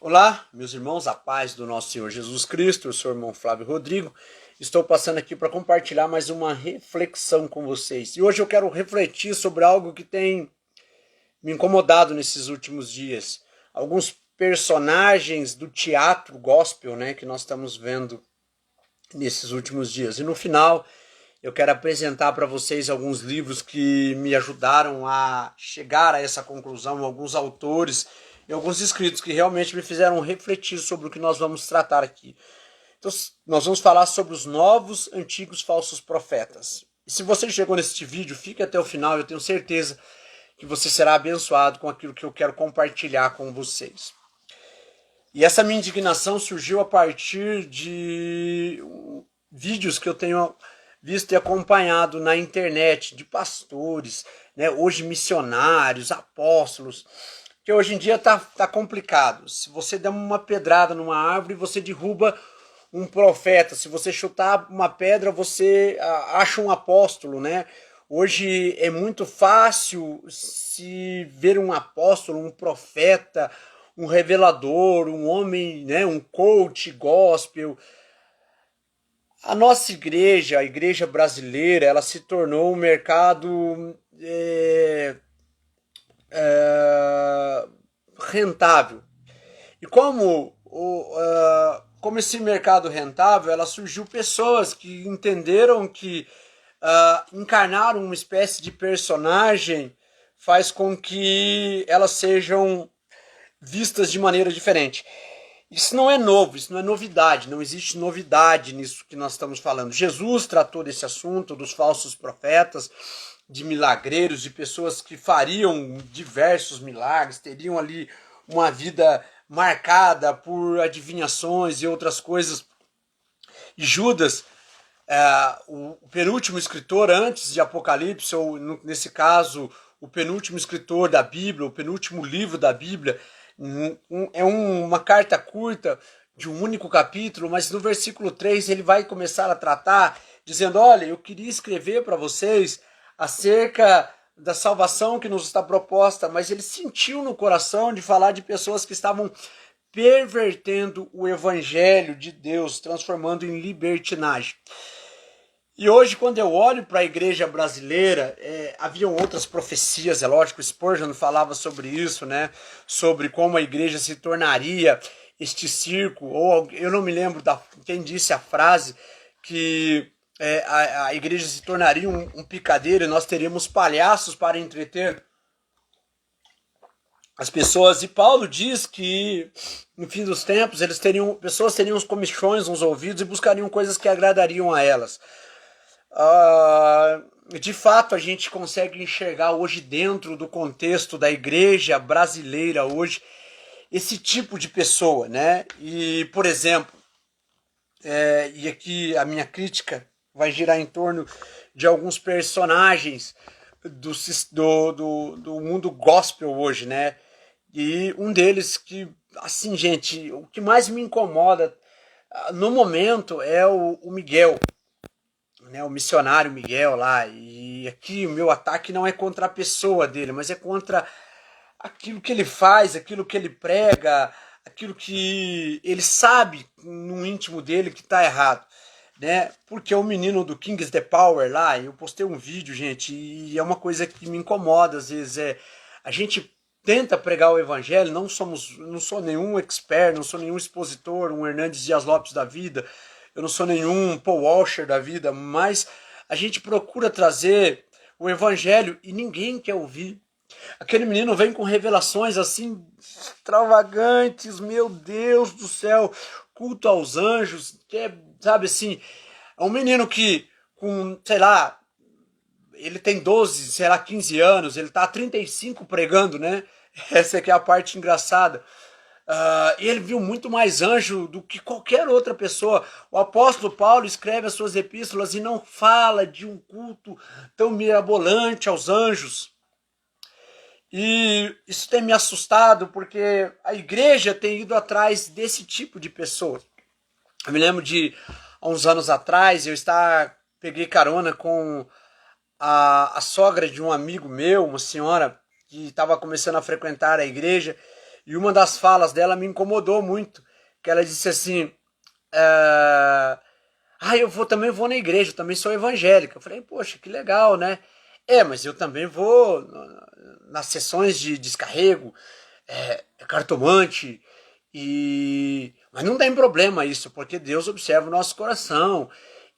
Olá, meus irmãos, a paz do nosso Senhor Jesus Cristo, eu sou o irmão Flávio Rodrigo, estou passando aqui para compartilhar mais uma reflexão com vocês. E hoje eu quero refletir sobre algo que tem me incomodado nesses últimos dias. Alguns personagens do teatro gospel, né, que nós estamos vendo nesses últimos dias. E no final, eu quero apresentar para vocês alguns livros que me ajudaram a chegar a essa conclusão, alguns autores e alguns escritos que realmente me fizeram refletir sobre o que nós vamos tratar aqui. Então, nós vamos falar sobre os novos, antigos, falsos profetas. E se você chegou neste vídeo, fique até o final, eu tenho certeza que você será abençoado com aquilo que eu quero compartilhar com vocês. E essa minha indignação surgiu a partir de vídeos que eu tenho visto e acompanhado na internet de pastores, né, hoje missionários, apóstolos, que hoje em dia tá complicado. Se você der uma pedrada numa árvore, você derruba um profeta. Se você chutar uma pedra, você acha um apóstolo, né? Hoje é muito fácil se ver um apóstolo, um profeta, um revelador, um homem, né, um coach gospel. A nossa igreja, a igreja brasileira, ela se tornou um mercado rentável. E como esse mercado rentável, ela surgiu pessoas que entenderam que encarnar uma espécie de personagem faz com que elas sejam vistas de maneira diferente. Isso não é novo, isso não é novidade, não existe novidade nisso que nós estamos falando. Jesus tratou desse assunto, dos falsos profetas, de milagreiros, de pessoas que fariam diversos milagres, teriam ali uma vida marcada por adivinhações e outras coisas. E Judas, o penúltimo escritor antes de Apocalipse, ou nesse caso, o penúltimo escritor da Bíblia, o penúltimo livro da Bíblia, é uma carta curta de um único capítulo, mas no versículo 3 ele vai começar a tratar dizendo: olha, eu queria escrever para vocês acerca da salvação que nos está proposta, mas ele sentiu no coração de falar de pessoas que estavam pervertendo o evangelho de Deus, transformando em libertinagem. E hoje, quando eu olho para a igreja brasileira, haviam outras profecias, é lógico, Spurgeon falava sobre isso, né? Sobre como a igreja se tornaria este circo, ou eu não me lembro quem disse a frase, que a igreja se tornaria um picadeiro e nós teríamos palhaços para entreter as pessoas. E Paulo diz que no fim dos tempos pessoas teriam os comichões nos ouvidos e buscariam coisas que agradariam a elas. De fato, a gente consegue enxergar hoje dentro do contexto da igreja brasileira hoje esse tipo de pessoa, né? E, por exemplo, e aqui a minha crítica vai girar em torno de alguns personagens do mundo gospel hoje, né? E um deles que, assim, gente, o que mais me incomoda no momento é o Miguel, né, o missionário Miguel lá. E aqui o meu ataque não é contra a pessoa dele, mas é contra aquilo que ele faz, aquilo que ele prega, aquilo que ele sabe no íntimo dele que está errado, né? Porque o menino do Kings the Power lá, eu postei um vídeo, gente, e é uma coisa que me incomoda às vezes, a gente tenta pregar o evangelho, não sou nenhum expert, não sou nenhum expositor, um Hernandes Dias Lopes da vida, eu não sou nenhum Paul Washer da vida, mas a gente procura trazer o evangelho e ninguém quer ouvir. Aquele menino vem com revelações assim extravagantes, meu Deus do céu, culto aos anjos, que é, sabe assim, é um menino que com, sei lá, ele tem 12, sei lá, 15 anos, ele tá há 35 pregando, né? Essa aqui é a parte engraçada. Ele viu muito mais anjo do que qualquer outra pessoa. O apóstolo Paulo escreve as suas epístolas e não fala de um culto tão mirabolante aos anjos. E isso tem me assustado porque a igreja tem ido atrás desse tipo de pessoa. Eu me lembro de, há uns anos atrás, peguei carona com a sogra de um amigo meu, uma senhora que estava começando a frequentar a igreja. E uma das falas dela me incomodou muito, que ela disse assim, também vou na igreja, eu também sou evangélica. Eu falei, poxa, que legal, né? Mas eu também vou nas sessões de descarrego, cartomante, mas não tem problema isso, porque Deus observa o nosso coração.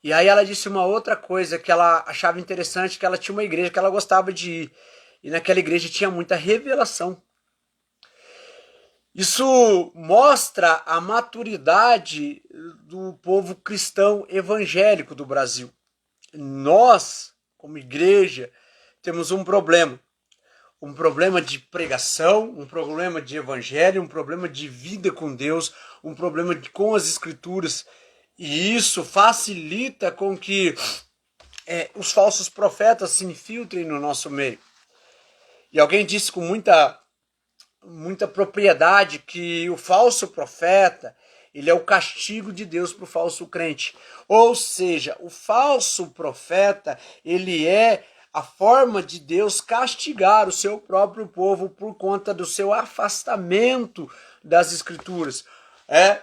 E aí ela disse uma outra coisa que ela achava interessante, que ela tinha uma igreja que ela gostava de ir. E naquela igreja tinha muita revelação. Isso mostra a maturidade do povo cristão evangélico do Brasil. Nós, como igreja, temos um problema de pregação, um problema de evangelho, um problema de vida com Deus, um problema com as escrituras. E isso facilita com que os falsos profetas se infiltrem no nosso meio. E alguém disse com muita propriedade que o falso profeta, ele é o castigo de Deus para o falso crente. Ou seja, o falso profeta, ele é a forma de Deus castigar o seu próprio povo por conta do seu afastamento das escrituras.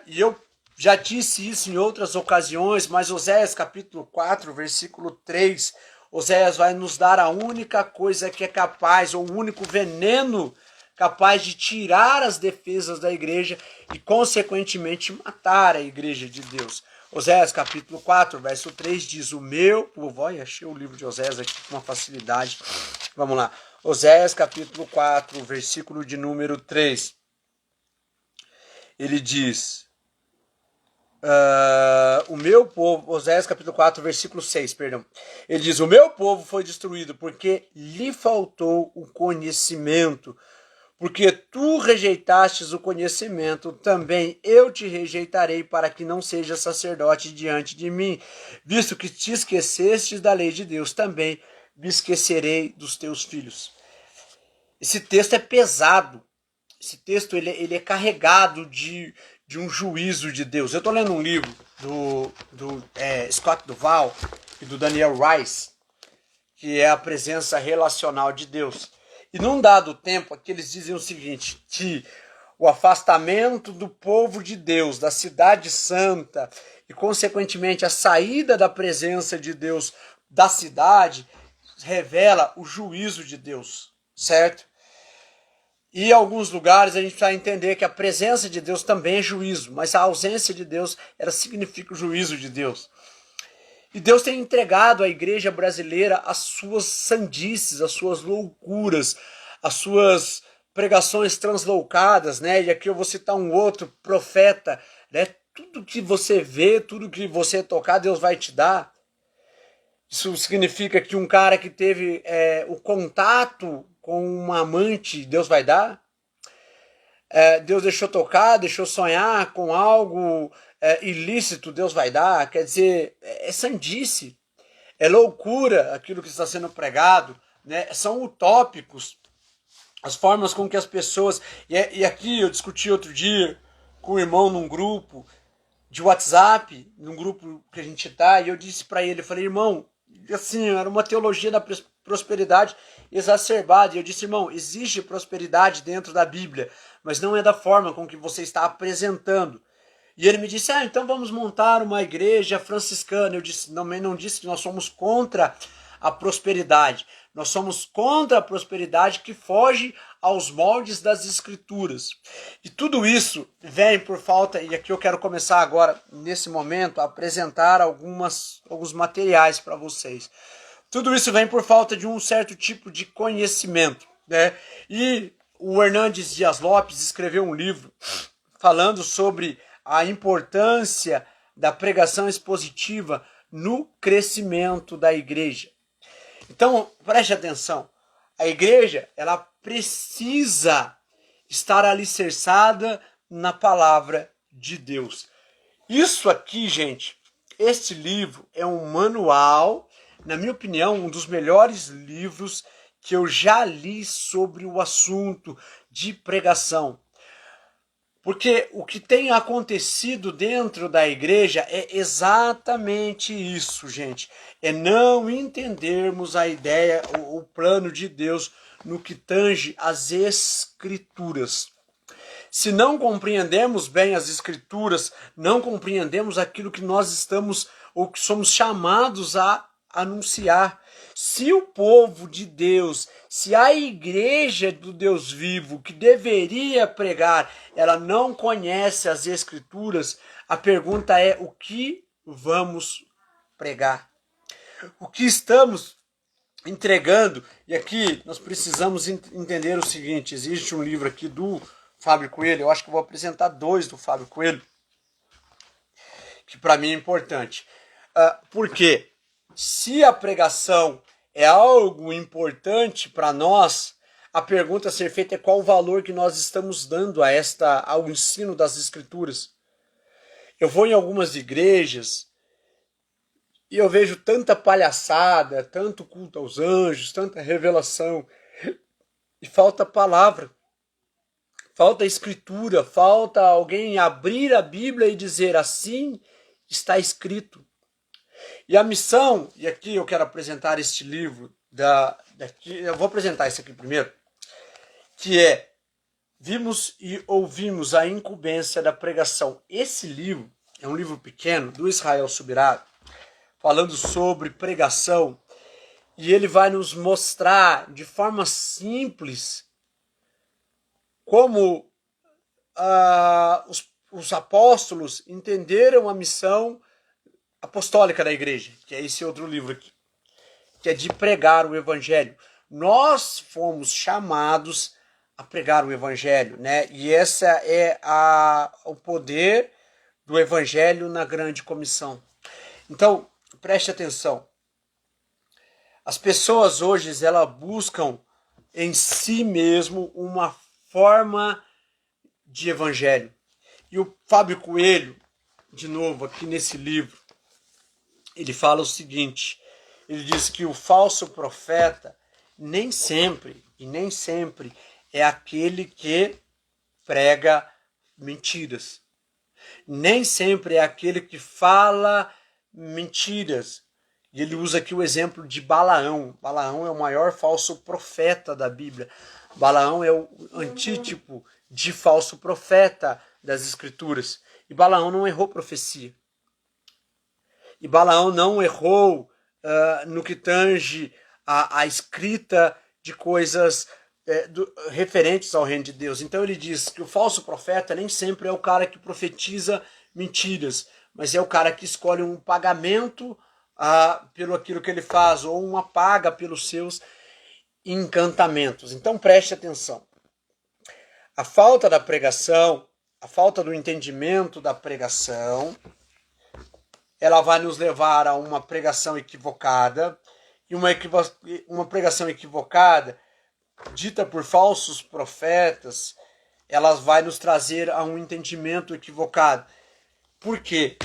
E eu já disse isso em outras ocasiões, mas Oséias capítulo 4, versículo 3, Oséias vai nos dar a única coisa que é capaz, ou o único veneno capaz de tirar as defesas da igreja e, consequentemente, matar a igreja de Deus. Oséias capítulo 4, verso 3 diz, o meu povo, olha, achei o livro de Oséias aqui com uma facilidade. Vamos lá. Oséias capítulo 4, versículo de número 3. Ele diz, o meu povo, Oséias capítulo 4, versículo 6, perdão. Ele diz, o meu povo foi destruído porque lhe faltou o conhecimento. Porque tu rejeitastes o conhecimento, também eu te rejeitarei para que não sejas sacerdote diante de mim. Visto que te esquecestes da lei de Deus, também me esquecerei dos teus filhos. Esse texto é pesado. Esse texto ele é carregado de um juízo de Deus. Eu estou lendo um livro do Scott Duval e do Daniel Rice, que é a presença relacional de Deus. E num dado tempo, aqui eles dizem o seguinte, que o afastamento do povo de Deus, da cidade santa, e consequentemente a saída da presença de Deus da cidade, revela o juízo de Deus, certo? E em alguns lugares a gente precisa entender que a presença de Deus também é juízo, mas a ausência de Deus, ela significa o juízo de Deus. E Deus tem entregado à igreja brasileira as suas sandices, as suas loucuras, as suas pregações transloucadas, né? E aqui eu vou citar um outro profeta, né? Tudo que você vê, tudo que você tocar, Deus vai te dar. Isso significa que um cara que teve o contato com uma amante, Deus vai dar? Deus deixou tocar, deixou sonhar com algo ilícito, Deus vai dar? Quer dizer, é sandice, é loucura aquilo que está sendo pregado, né? São utópicos, as formas com que as pessoas... E aqui eu discuti outro dia com um irmão num grupo de WhatsApp, num grupo que a gente tá, e eu disse para ele, eu falei, irmão, assim, era uma teologia da prosperidade exacerbada, e eu disse, irmão, existe prosperidade dentro da Bíblia, mas não é da forma com que você está apresentando. E ele me disse, então vamos montar uma igreja franciscana. Eu disse, não disse que nós somos contra a prosperidade. Nós somos contra a prosperidade que foge aos moldes das escrituras. E tudo isso vem por falta, e aqui eu quero começar agora, nesse momento, a apresentar alguns materiais para vocês. Tudo isso vem por falta de um certo tipo de conhecimento, né? E o Hernandes Dias Lopes escreveu um livro falando sobre a importância da pregação expositiva no crescimento da igreja. Então, preste atenção. A igreja, ela precisa estar alicerçada na palavra de Deus. Isso aqui, gente, este livro é um manual, na minha opinião, um dos melhores livros que eu já li sobre o assunto de pregação. Porque o que tem acontecido dentro da igreja é exatamente isso, gente. É não entendermos a ideia, o plano de Deus no que tange às escrituras. Se não compreendemos bem as Escrituras, não compreendemos aquilo que nós estamos ou que somos chamados a anunciar. Se o povo de Deus, se a igreja do Deus vivo que deveria pregar, ela não conhece as Escrituras, a pergunta é: o que vamos pregar? O que estamos entregando? E aqui nós precisamos entender o seguinte: existe um livro aqui do Fábio Coelho, eu acho que eu vou apresentar 2 do Fábio Coelho, que para mim é importante. Porque se a pregação é algo importante para nós, a pergunta a ser feita é qual o valor que nós estamos dando ao ensino das Escrituras. Eu vou em algumas igrejas e eu vejo tanta palhaçada, tanto culto aos anjos, tanta revelação, e falta palavra. Falta escritura, falta alguém abrir a Bíblia e dizer: assim está escrito. E a missão, e aqui eu quero apresentar este livro, eu vou apresentar esse aqui primeiro, que é Vimos e Ouvimos a Incumbência da Pregação. Esse livro é um livro pequeno, do Israel Subirá, falando sobre pregação, e ele vai nos mostrar de forma simples como os apóstolos entenderam a missão apostólica da igreja, que é esse outro livro aqui, que é de pregar o evangelho. Nós fomos chamados a pregar o evangelho, né? E esse é o poder do evangelho na grande comissão. Então, preste atenção. As pessoas hoje, elas buscam em si mesmo uma forma de evangelho. E o Fábio Coelho, de novo, aqui nesse livro, ele fala o seguinte: ele diz que o falso profeta nem sempre é aquele que prega mentiras. Nem sempre é aquele que fala mentiras. E ele usa aqui o exemplo de Balaão. Balaão é o maior falso profeta da Bíblia. Balaão é o antítipo de falso profeta das Escrituras. E Balaão não errou profecia. E Balaão não errou no que tange a escrita de coisas referentes ao reino de Deus. Então ele diz que o falso profeta nem sempre é o cara que profetiza mentiras, mas é o cara que escolhe um pagamento pelo aquilo que ele faz, ou uma paga pelos seus encantamentos. Então preste atenção. A falta da pregação, a falta do entendimento da pregação, ela vai nos levar a uma pregação equivocada, e uma pregação equivocada, dita por falsos profetas, ela vai nos trazer a um entendimento equivocado. Por quê?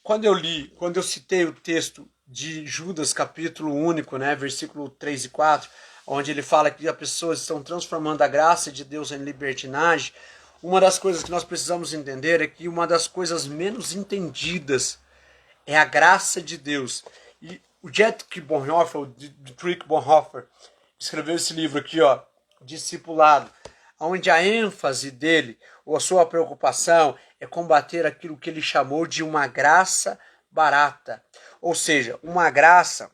Quando eu citei o texto de Judas, capítulo único, né, versículo 3 e 4, onde ele fala que as pessoas estão transformando a graça de Deus em libertinagem, uma das coisas que nós precisamos entender é que uma das coisas menos entendidas é a graça de Deus. E o Dietrich Bonhoeffer, escreveu esse livro aqui, Discipulado, onde a ênfase dele, ou a sua preocupação, é combater aquilo que ele chamou de uma graça barata. Ou seja, uma graça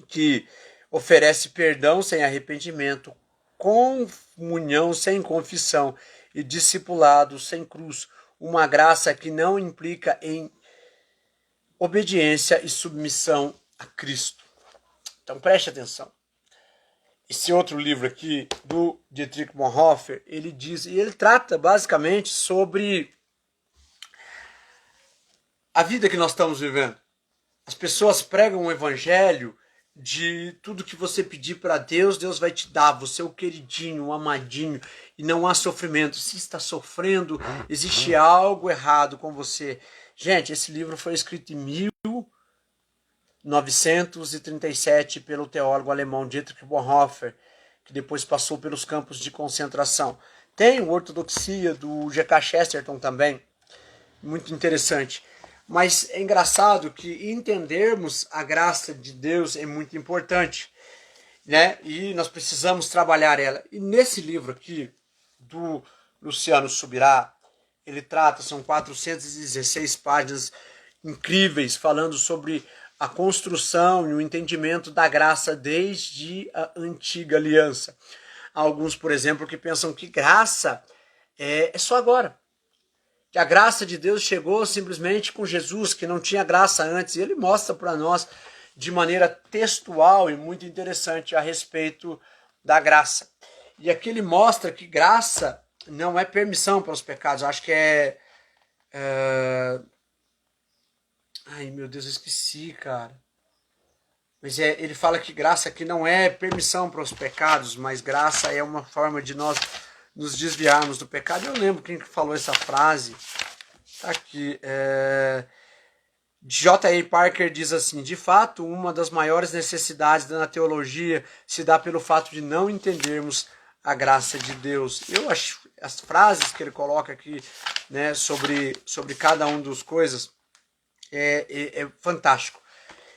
que oferece perdão sem arrependimento, comunhão sem confissão e discipulado sem cruz. Uma graça que não implica em obediência e submissão a Cristo. Então preste atenção. Esse outro livro aqui, do Dietrich Bonhoeffer, ele diz, e ele trata basicamente sobre a vida que nós estamos vivendo. As pessoas pregam um evangelho de tudo que você pedir para Deus, Deus vai te dar. Você é o queridinho, o amadinho, e não há sofrimento. Se está sofrendo, existe algo errado com você. Gente, esse livro foi escrito em 1937 pelo teólogo alemão Dietrich Bonhoeffer, que depois passou pelos campos de concentração. Tem o Ortodoxia do G.K. Chesterton também, muito interessante. Mas é engraçado que entendermos a graça de Deus é muito importante, né? E nós precisamos trabalhar ela. E nesse livro aqui, do Luciano Subirá. Ele trata, são 416 páginas incríveis, falando sobre a construção e o entendimento da graça desde a antiga aliança. Há alguns, por exemplo, que pensam que graça é só agora. Que a graça de Deus chegou simplesmente com Jesus, que não tinha graça antes. E ele mostra para nós de maneira textual e muito interessante a respeito da graça. E aqui ele mostra que graça não é permissão para os pecados. Eu acho que Ai, meu Deus, eu esqueci, cara. Mas ele fala que graça aqui não é permissão para os pecados, mas graça é uma forma de nós nos desviarmos do pecado. Eu lembro quem que falou essa frase. Tá aqui. J.A. Parker diz assim: de fato, uma das maiores necessidades da teologia se dá pelo fato de não entendermos a graça de Deus. Eu acho as frases que ele coloca aqui, né, sobre cada uma das coisas é fantástico.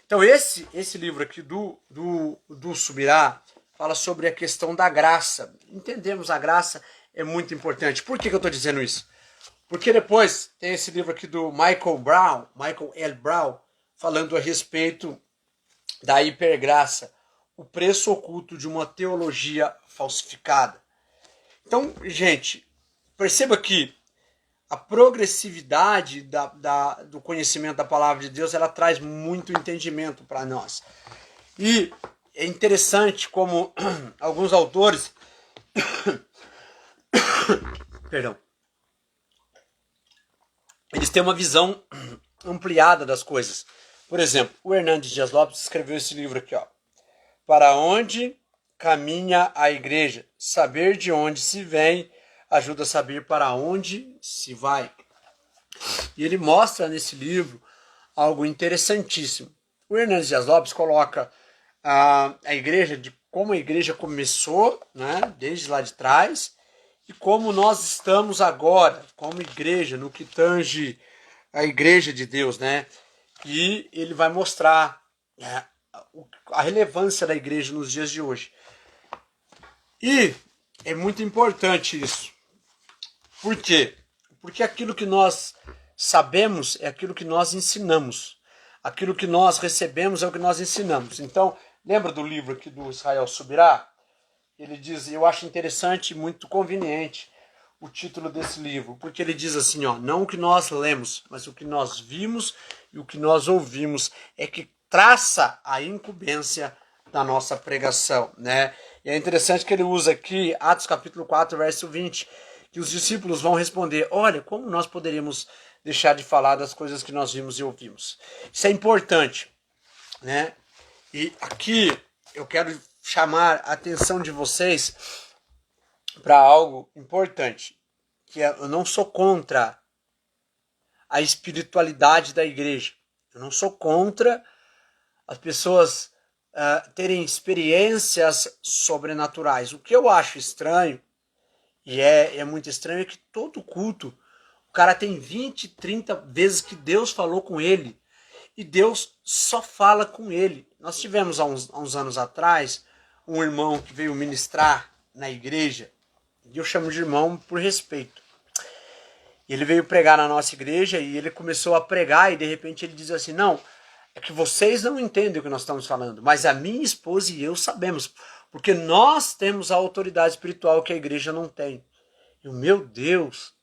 Então esse livro aqui do Subirá fala sobre a questão da graça. Entendemos a graça é muito importante. Por que eu estou dizendo isso? Porque depois tem esse livro aqui do Michael L. Brown, falando a respeito da hipergraça, o preço oculto de uma teologia falsificada. Então, gente, perceba que a progressividade do conhecimento da palavra de Deus, ela traz muito entendimento para nós. E é interessante como alguns autores perdão, eles têm uma visão ampliada das coisas. Por exemplo, o Hernandes Dias Lopes escreveu esse livro aqui, ó. Para onde caminha a igreja? Saber de onde se vem ajuda a saber para onde se vai. E ele mostra nesse livro algo interessantíssimo. O Hernandes Dias Lopes coloca a igreja, de como a igreja começou, né, desde lá de trás, e como nós estamos agora, como igreja, no que tange a igreja de Deus, né? E ele vai mostrar a relevância da igreja nos dias de hoje. E é muito importante isso. Por quê? Porque aquilo que nós sabemos é aquilo que nós ensinamos. Aquilo que nós recebemos é o que nós ensinamos. Então, lembra do livro aqui do Israel Subirá? Ele diz, eu acho interessante e muito conveniente o título desse livro, porque ele diz assim, ó, não o que nós lemos, mas o que nós vimos e o que nós ouvimos é que traça a incumbência da nossa pregação, né? E é interessante que ele usa aqui, Atos capítulo 4, verso 20, que os discípulos vão responder, olha, como nós poderíamos deixar de falar das coisas que nós vimos e ouvimos? Isso é importante, né? E aqui eu quero chamar a atenção de vocês para algo importante, que eu não sou contra a espiritualidade da igreja. Eu não sou contra as pessoas terem experiências sobrenaturais. O que eu acho estranho, e é muito estranho, é que todo culto, o cara tem 20, 30 vezes que Deus falou com ele, e Deus só fala com ele. Nós tivemos há uns anos atrás um irmão que veio ministrar na igreja, e eu chamo de irmão por respeito. Ele veio pregar na nossa igreja e ele começou a pregar e de repente ele diz assim, não, é que vocês não entendem o que nós estamos falando, mas a minha esposa e eu sabemos, porque nós temos a autoridade espiritual que a igreja não tem. E meu Deus!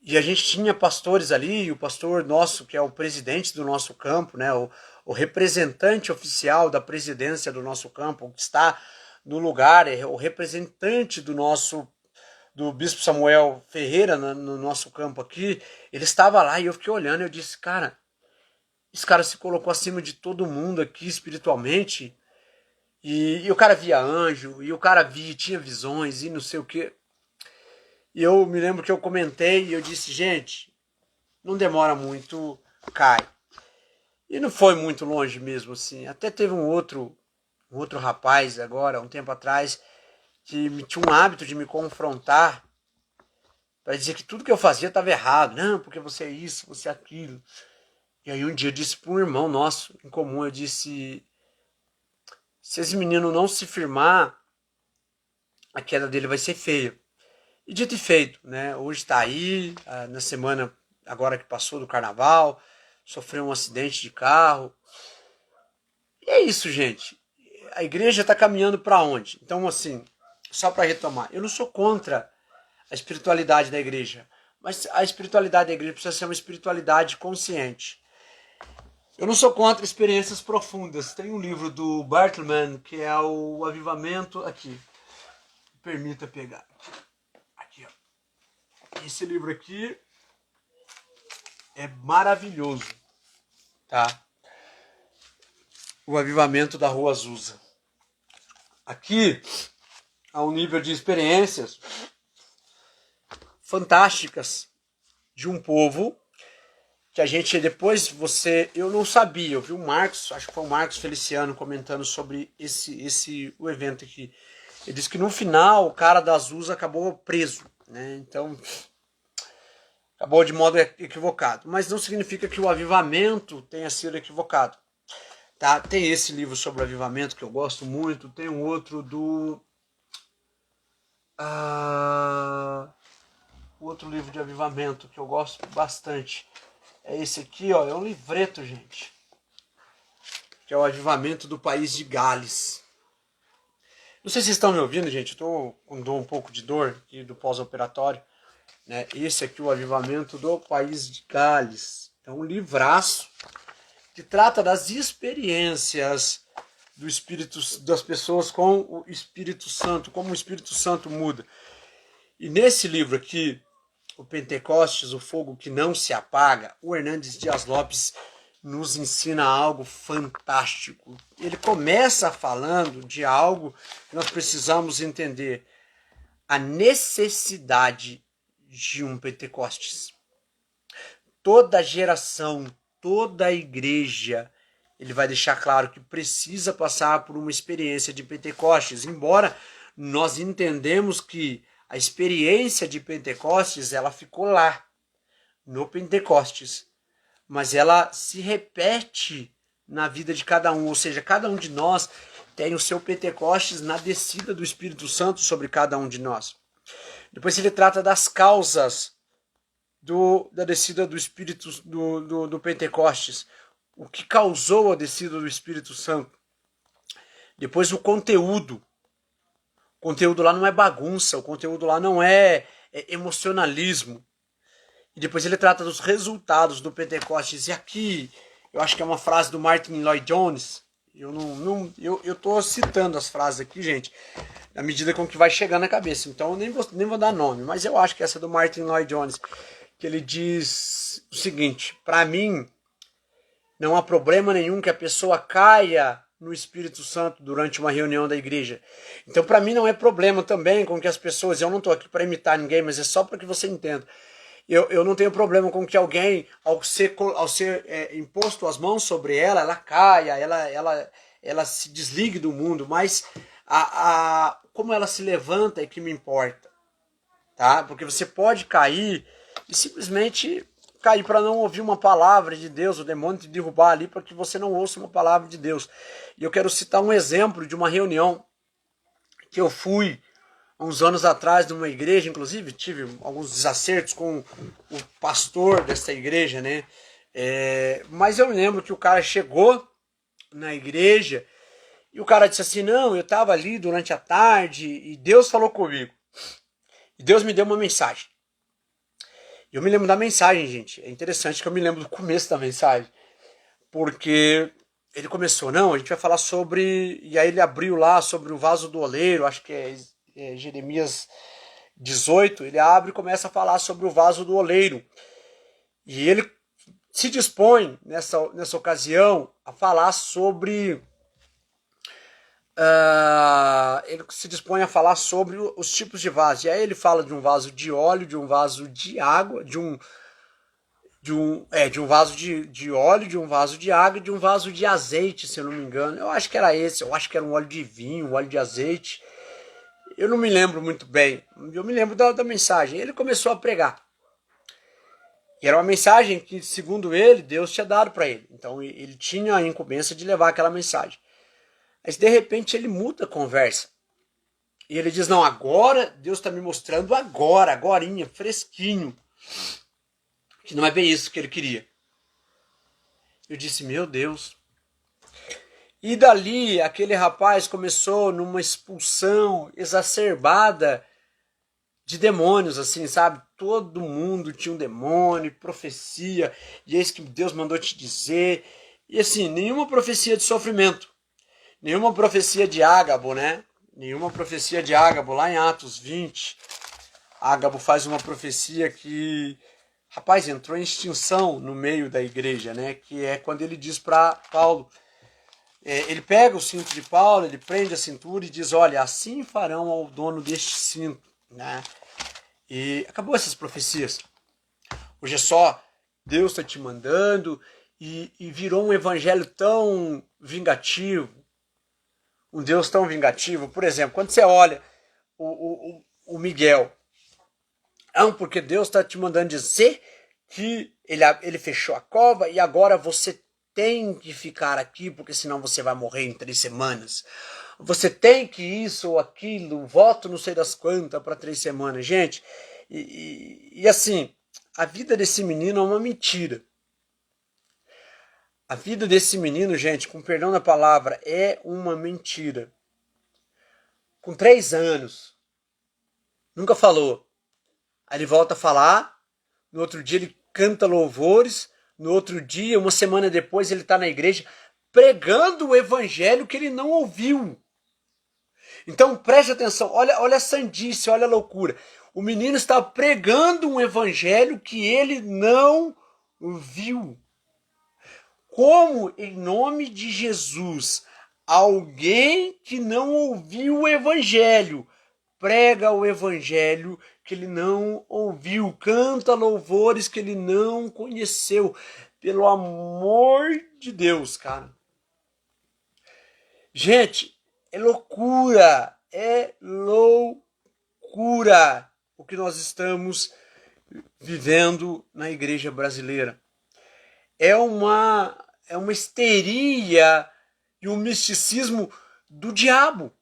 E a gente tinha pastores ali, o pastor nosso, que é o presidente do nosso campo, né, o representante oficial da presidência do nosso campo, que está no lugar, é o representante do bispo Samuel Ferreira no nosso campo aqui, ele estava lá e eu fiquei olhando e eu disse, cara, esse cara se colocou acima de todo mundo aqui espiritualmente, e o cara via anjo, e o cara tinha visões e não sei o que. E eu me lembro que eu comentei e eu disse, gente, não demora muito, cai. E não foi muito longe mesmo, assim. Até teve um outro rapaz agora, um tempo atrás, que tinha um hábito de me confrontar para dizer que tudo que eu fazia estava errado. Não, porque você é isso, você é aquilo. E aí um dia eu disse para um irmão nosso em comum, eu disse, se esse menino não se firmar, a queda dele vai ser feia. E dito e feito, né? Hoje está aí, na semana agora que passou do carnaval, sofreu um acidente de carro. E é isso, gente. A igreja está caminhando para onde? Então, assim, só para retomar, eu não sou contra a espiritualidade da igreja, mas a espiritualidade da igreja precisa ser uma espiritualidade consciente. Eu não sou contra experiências profundas. Tem um livro do Bartleman que é o Avivamento. Aqui, me permita pegar. Aqui, ó. Esse livro aqui é maravilhoso, tá? O Avivamento da Rua Azusa. Aqui há um nível de experiências fantásticas de um povo que a gente depois eu não sabia, eu vi o Marcos, acho que foi o Marcos Feliciano comentando sobre o evento aqui. Ele disse que no final o cara da Azusa acabou preso, né? Então acabou de modo equivocado, mas não significa que o avivamento tenha sido equivocado. Tá? Tem esse livro sobre o avivamento que eu gosto muito, tem um outro do outro livro de avivamento que eu gosto bastante. É esse aqui, ó, é um livreto, gente. Que é o Avivamento do País de Gales. Não sei se vocês estão me ouvindo, gente. Eu tô com um pouco de dor aqui do pós-operatório. Né? Esse aqui, o Avivamento do País de Gales. É um livraço que trata das experiências do Espírito, das pessoas com o Espírito Santo, como o Espírito Santo muda. E nesse livro aqui, o Pentecostes, o fogo que não se apaga, o Hernandes Dias Lopes nos ensina algo fantástico. Ele começa falando de algo que nós precisamos entender: a necessidade de um Pentecostes. Toda geração, toda igreja, ele vai deixar claro que precisa passar por uma experiência de Pentecostes, embora nós entendemos que a experiência de Pentecostes, ela ficou lá, no Pentecostes, mas ela se repete na vida de cada um, ou seja, cada um de nós tem o seu Pentecostes na descida do Espírito Santo sobre cada um de nós. Depois ele trata das causas da descida do Espírito do Pentecostes, o que causou a descida do Espírito Santo. Depois o conteúdo. O conteúdo lá não é bagunça, o conteúdo lá não é emocionalismo. E depois ele trata dos resultados do Pentecostes. E aqui, eu acho que é uma frase do Martin Lloyd Jones. Eu estou citando as frases aqui, gente, na medida com que vai chegando na cabeça. Então eu nem vou dar nome, mas eu acho que essa é do Martin Lloyd Jones. Que ele diz o seguinte: para mim, não há problema nenhum que a pessoa caia no Espírito Santo durante uma reunião da igreja. Então, para mim, não é problema também com que as pessoas... Eu não estou aqui para imitar ninguém, mas é só para que você entenda. Eu não tenho problema com que alguém, ao ser imposto as mãos sobre ela, ela caia, ela se desligue do mundo, mas como ela se levanta é que me importa. Tá? Porque você pode cair e simplesmente cair para não ouvir uma palavra de Deus, o demônio te derrubar ali para que você não ouça uma palavra de Deus. E eu quero citar um exemplo de uma reunião que eu fui há uns anos atrás numa igreja, inclusive tive alguns desacertos com o pastor dessa igreja, né? Mas eu lembro que o cara chegou na igreja e o cara disse assim: não, eu estava ali durante a tarde e Deus falou comigo. E Deus me deu uma mensagem. Eu me lembro da mensagem, gente. É interessante que eu me lembro do começo da mensagem. Porque ele começou, não, a gente vai falar sobre... E aí ele abriu lá sobre o vaso do oleiro, acho que é Jeremias 18. Ele abre e começa a falar sobre o vaso do oleiro. E ele se dispõe, nessa ocasião, a falar sobre... ele se dispõe a falar sobre os tipos de vasos. E aí ele fala de um vaso de óleo, de um vaso de água, de um vaso de óleo, de um vaso de água e de um vaso de azeite, se eu não me engano. Eu acho que era esse, eu acho que era um óleo de vinho, um óleo de azeite. Eu não me lembro muito bem. Eu me lembro da mensagem. Ele começou a pregar. E era uma mensagem que, segundo ele, Deus tinha dado para ele. Então ele tinha a incumbência de levar aquela mensagem. Mas de repente ele muda a conversa. E ele diz, não, agora Deus está me mostrando agorinha, fresquinho, que não é bem isso que ele queria. Eu disse, meu Deus. E dali, aquele rapaz começou numa expulsão exacerbada de demônios, assim, sabe? Todo mundo tinha um demônio, profecia, e eis que Deus mandou te dizer. E assim, nenhuma profecia de sofrimento, nenhuma profecia de Ágabo, né? Nenhuma profecia de Ágabo, lá em Atos 20. Ágabo faz uma profecia que, rapaz, entrou em extinção no meio da igreja, né? Que é quando ele diz para Paulo, ele pega o cinto de Paulo, ele prende a cintura e diz, olha, assim farão ao dono deste cinto, né? E acabou essas profecias. Hoje é só Deus está te mandando e virou um evangelho tão vingativo, um Deus tão vingativo. Por exemplo, quando você olha o Miguel, porque Deus está te mandando dizer que ele fechou a cova e agora você tem que ficar aqui, porque senão você vai morrer em 3 semanas. Você tem que isso ou aquilo, voto não sei das quantas para 3 semanas. Gente, e assim, a vida desse menino é uma mentira. A vida desse menino, gente, com perdão da palavra, é uma mentira. Com 3 anos, nunca falou. Aí ele volta a falar, no outro dia ele canta louvores, no outro dia, uma semana depois, ele está na igreja pregando o evangelho que ele não ouviu. Então preste atenção, olha a sandice, olha a loucura. O menino está pregando um evangelho que ele não viu. Como, em nome de Jesus, alguém que não ouviu o evangelho prega o evangelho que ele não ouviu, canta louvores que ele não conheceu? Pelo amor de Deus, cara. Gente, é loucura o que nós estamos vivendo na igreja brasileira. É uma histeria e um misticismo do diabo.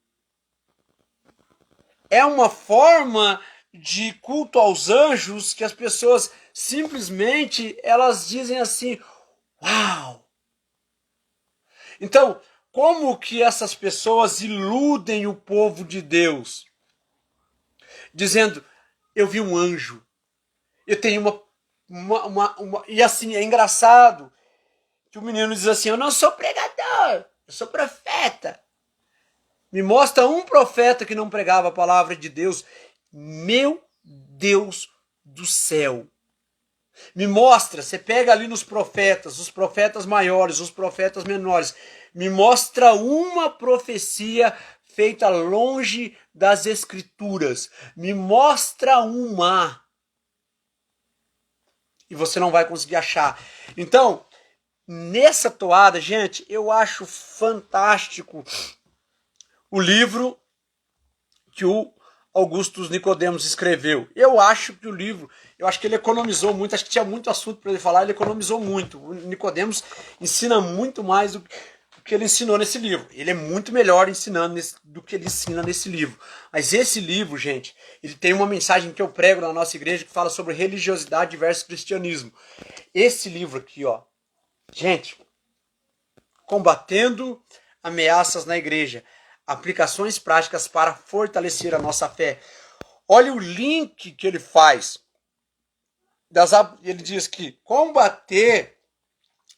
É uma forma de culto aos anjos que as pessoas simplesmente elas dizem assim, uau! Então, como que essas pessoas iludem o povo de Deus? Dizendo, eu vi um anjo, eu tenho uma... E assim, é engraçado que o menino diz assim, eu não sou pregador, eu sou profeta. Me mostra um profeta que não pregava a palavra de Deus. Meu Deus do céu. Me mostra, você pega ali nos profetas, os profetas maiores, os profetas menores. Me mostra uma profecia feita longe das escrituras. Me mostra uma. E você não vai conseguir achar. Então, nessa toada, gente, eu acho fantástico o livro que o Augustus Nicodemos escreveu. Eu acho que ele economizou muito, acho que tinha muito assunto para ele falar, ele economizou muito. O Nicodemos ensina muito mais do que ele ensinou nesse livro. Ele é muito melhor ensinando do que ele ensina nesse livro. Mas esse livro, gente, ele tem uma mensagem que eu prego na nossa igreja que fala sobre religiosidade versus cristianismo. Esse livro aqui, ó, gente, combatendo ameaças na igreja. Aplicações práticas para fortalecer a nossa fé. Olha o link que ele faz. Ele diz que combater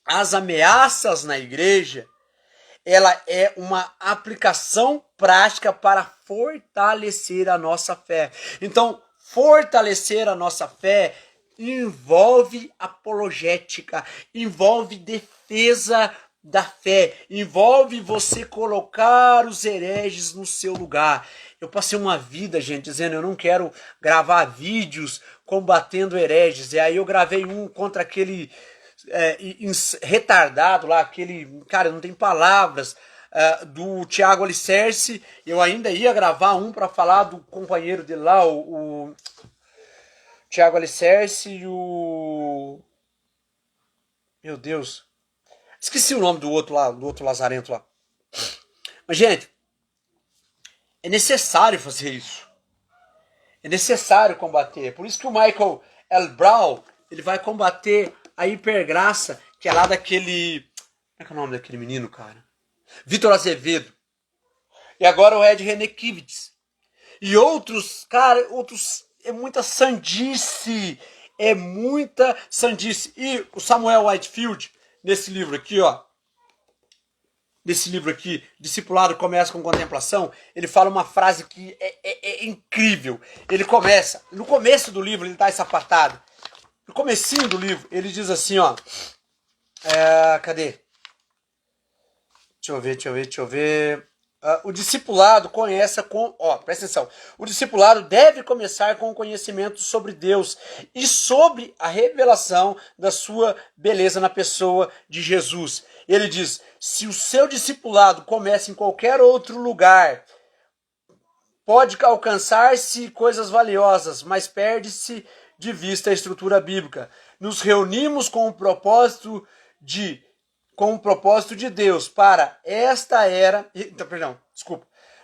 as ameaças na igreja, ela é uma aplicação prática para fortalecer a nossa fé. Então, fortalecer a nossa fé envolve apologética, envolve defesa da fé, envolve você colocar os hereges no seu lugar. Eu passei uma vida, gente, dizendo eu não quero gravar vídeos combatendo hereges, e aí eu gravei um contra aquele retardado lá, aquele, cara, não tem palavras, do Tiago Alicerce. Eu ainda ia gravar um para falar do companheiro dele lá, o Tiago Alicerce e o... Meu Deus, esqueci o nome do outro lá, do outro lazarento lá. Mas, gente, É necessário fazer isso. É necessário combater. Por isso que o Michael L. Brown, ele vai combater a hipergraça, que é lá daquele... Como é que é o nome daquele menino, cara? Vitor Azevedo. E agora o Ed Renekiewicz. E outros, cara, outros... É muita sandice. É muita sandice. E o Samuel Whitefield, nesse livro aqui, ó. Nesse livro aqui, Discipulado Começa com Contemplação, ele fala uma frase que é incrível. Ele começa, no começo do livro ele dá essa patada. No comecinho do livro, ele diz assim, ó. Cadê? Deixa eu ver. O discipulado começa com... presta atenção. O discipulado deve começar com o conhecimento sobre Deus e sobre a revelação da sua beleza na pessoa de Jesus. Ele diz, se o seu discipulado começa em qualquer outro lugar, pode alcançar-se coisas valiosas, mas perde-se de vista a estrutura bíblica. Nos reunimos com o propósito de Deus para esta era...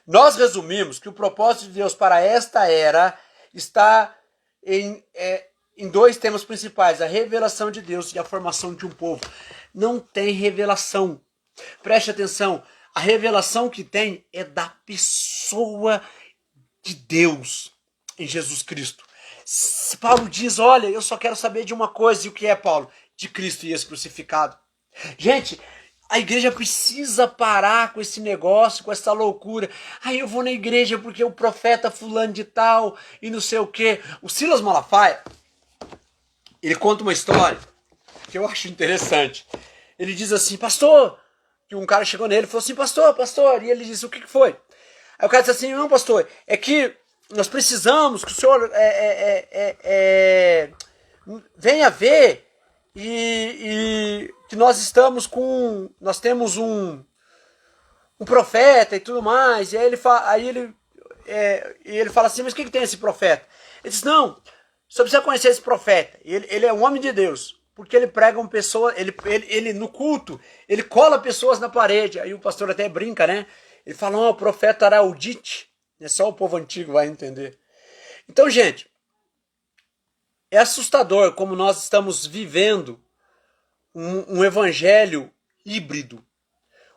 Nós resumimos que o propósito de Deus para esta era está em dois temas principais, a revelação de Deus e a formação de um povo. Não tem revelação. Preste atenção, a revelação que tem é da pessoa de Deus em Jesus Cristo. Paulo diz, olha, eu só quero saber de uma coisa. E o que é, Paulo? De Cristo e esse crucificado. Gente, a igreja precisa parar com esse negócio, com essa loucura. Aí eu vou na igreja porque o profeta fulano de tal e não sei o quê. O Silas Malafaia, ele conta uma história que eu acho interessante. Ele diz assim, pastor, que um cara chegou nele e falou assim, pastor, e ele disse, o que foi? Aí o cara disse assim, não, pastor, é que nós precisamos que o senhor venha ver e que nós temos um profeta e tudo mais. E aí ele fala assim, mas o que tem esse profeta? Ele diz, não, você precisa conhecer esse profeta. Ele é um homem de Deus, porque ele prega pessoas, ele no culto, ele cola pessoas na parede. Aí o pastor até brinca, né? Ele fala, o profeta Araudite. É só o povo antigo vai entender. Então, gente, é assustador como nós estamos vivendo um evangelho híbrido,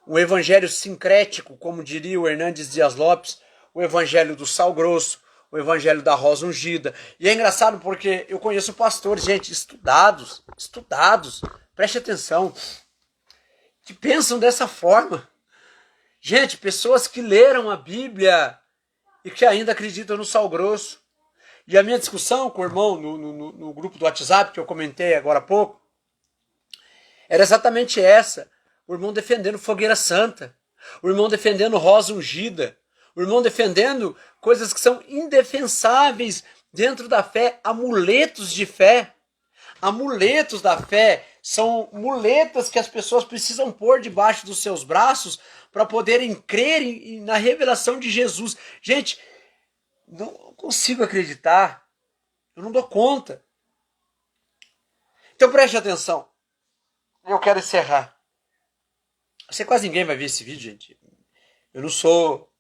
um evangelho sincrético, como diria o Hernandes Dias Lopes, o evangelho do sal grosso, o evangelho da rosa ungida. E é engraçado porque eu conheço pastores, gente, estudados, preste atenção, que pensam dessa forma. Gente, pessoas que leram a Bíblia e que ainda acreditam no sal grosso. E a minha discussão com o irmão no grupo do WhatsApp, que eu comentei agora há pouco, era exatamente essa. O irmão defendendo fogueira santa, o irmão defendendo rosa ungida, o irmão defendendo coisas que são indefensáveis dentro da fé, amuletos de fé. Amuletos da fé são muletas que as pessoas precisam pôr debaixo dos seus braços para poderem crer na revelação de Jesus. Gente, não consigo acreditar. Eu não dou conta. Então preste atenção. Eu quero encerrar. Você quase ninguém vai ver esse vídeo, gente. Eu não sou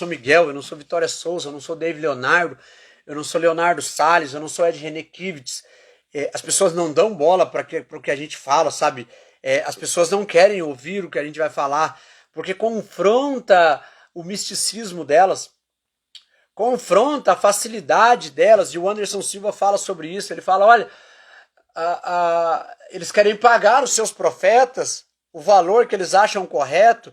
Miguel, eu não sou Vitória Souza, eu não sou David Leonardo, eu não sou Leonardo Salles, eu não sou Ed Renekiewicz. As pessoas não dão bola para o que a gente fala, sabe? As pessoas não querem ouvir o que a gente vai falar, porque confronta o misticismo delas, confronta a facilidade delas. E o Anderson Silva fala sobre isso. Ele fala, olha, eles querem pagar os seus profetas o valor que eles acham correto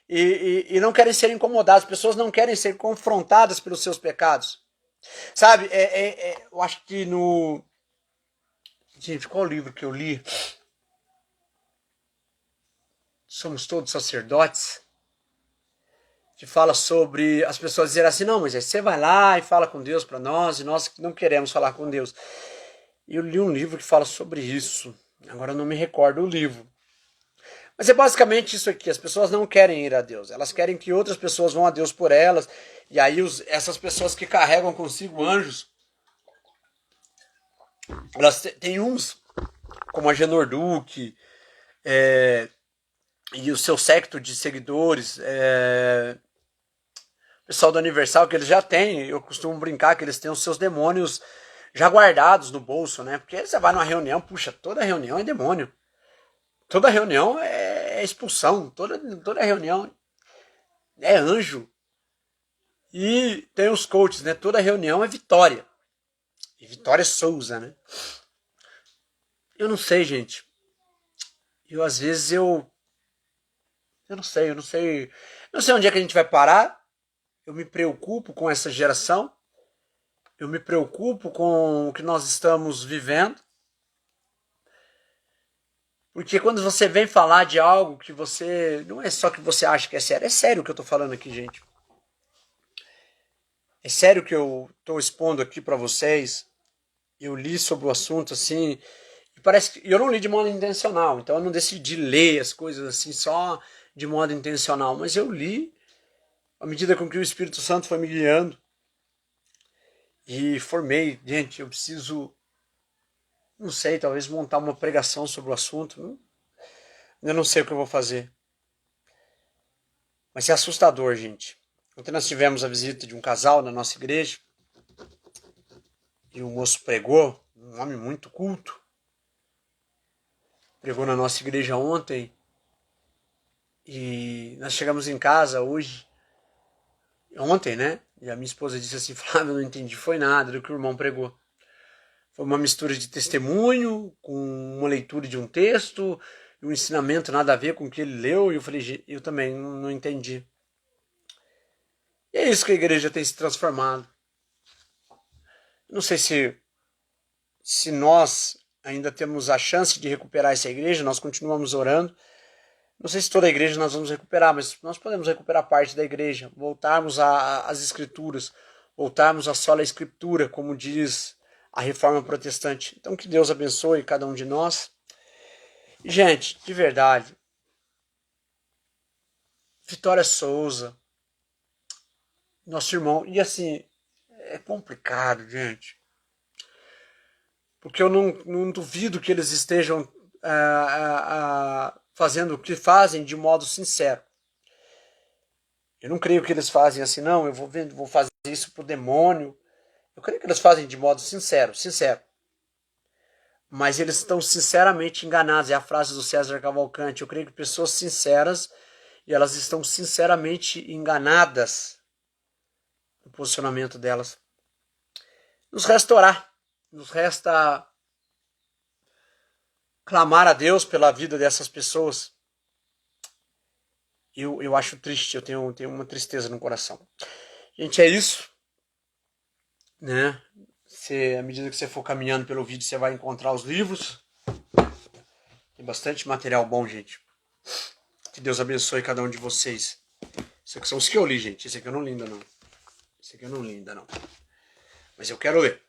e não querem ser incomodados. As pessoas não querem ser confrontadas pelos seus pecados. Sabe, eu acho que no... Gente, qual livro que eu li? Somos Todos Sacerdotes. Que fala sobre as pessoas dizerem assim, não, mas aí você vai lá e fala com Deus para nós, e nós não queremos falar com Deus. E eu li um livro que fala sobre isso. Agora eu não me recordo o livro. Mas é basicamente isso aqui. As pessoas não querem ir a Deus. Elas querem que outras pessoas vão a Deus por elas. E aí essas pessoas que carregam consigo anjos, elas têm uns, como a Genor Duque, e o seu séquito de seguidores, pessoal do Universal, que eles já têm, eu costumo brincar que eles têm os seus demônios já guardados no bolso, né? Porque você vai numa reunião, puxa, toda reunião é demônio. Toda reunião é expulsão, toda reunião é anjo. E tem os coaches, né? Toda reunião é vitória. E Vitória Souza, né? Eu não sei, gente. Às vezes eu não sei, não sei onde é que a gente vai parar. Eu me preocupo com essa geração. Eu me preocupo com o que nós estamos vivendo. Porque quando você vem falar de algo que você... Não é só que você acha que é sério o que eu tô falando aqui, gente. É sério que eu tô expondo aqui para vocês. Eu li sobre o assunto, assim, e parece que eu não li de modo intencional, então eu não decidi ler as coisas assim só de modo intencional, mas eu li à medida com que o Espírito Santo foi me guiando e formei, gente, eu preciso, não sei, talvez montar uma pregação sobre o assunto, eu não sei o que eu vou fazer, mas é assustador, gente. Ontem nós tivemos a visita de um casal na nossa igreja e o moço pregou, um homem muito culto, pregou na nossa igreja ontem. E nós chegamos em casa ontem, né? E a minha esposa disse assim, Flávio, eu não entendi, foi nada do que o irmão pregou. Foi uma mistura de testemunho, com uma leitura de um texto, e um ensinamento nada a ver com o que ele leu, e eu falei, eu também não entendi. E é isso que a igreja tem se transformado. Não sei se nós ainda temos a chance de recuperar essa igreja, nós continuamos orando. Não sei se toda a igreja nós vamos recuperar, mas nós podemos recuperar parte da igreja, voltarmos às escrituras, voltarmos à sola escritura, como diz a reforma protestante. Então que Deus abençoe cada um de nós. E, gente, de verdade, Vitória Souza, nosso irmão, e assim, é complicado, gente, porque eu não duvido que eles estejam fazendo o que fazem de modo sincero. Eu não creio que eles fazem assim, não, eu vou fazer isso pro demônio. Eu creio que eles fazem de modo sincero. Mas eles estão sinceramente enganados. É a frase do César Cavalcante. Eu creio que pessoas sinceras, e elas estão sinceramente enganadas no posicionamento delas. Nos resta orar. Nos resta clamar a Deus pela vida dessas pessoas. Eu acho triste, eu tenho uma tristeza no coração. Gente, é isso, né? À medida que você for caminhando pelo vídeo, você vai encontrar os livros. Tem bastante material bom, gente. Que Deus abençoe cada um de vocês. Esses aqui são os que eu li, gente. Esse aqui eu não li ainda, não. Mas eu quero ler.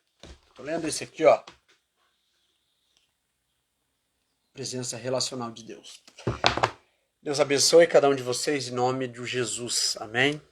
Tô lendo esse aqui, ó. Presença relacional de Deus. Deus abençoe cada um de vocês em nome de Jesus. Amém.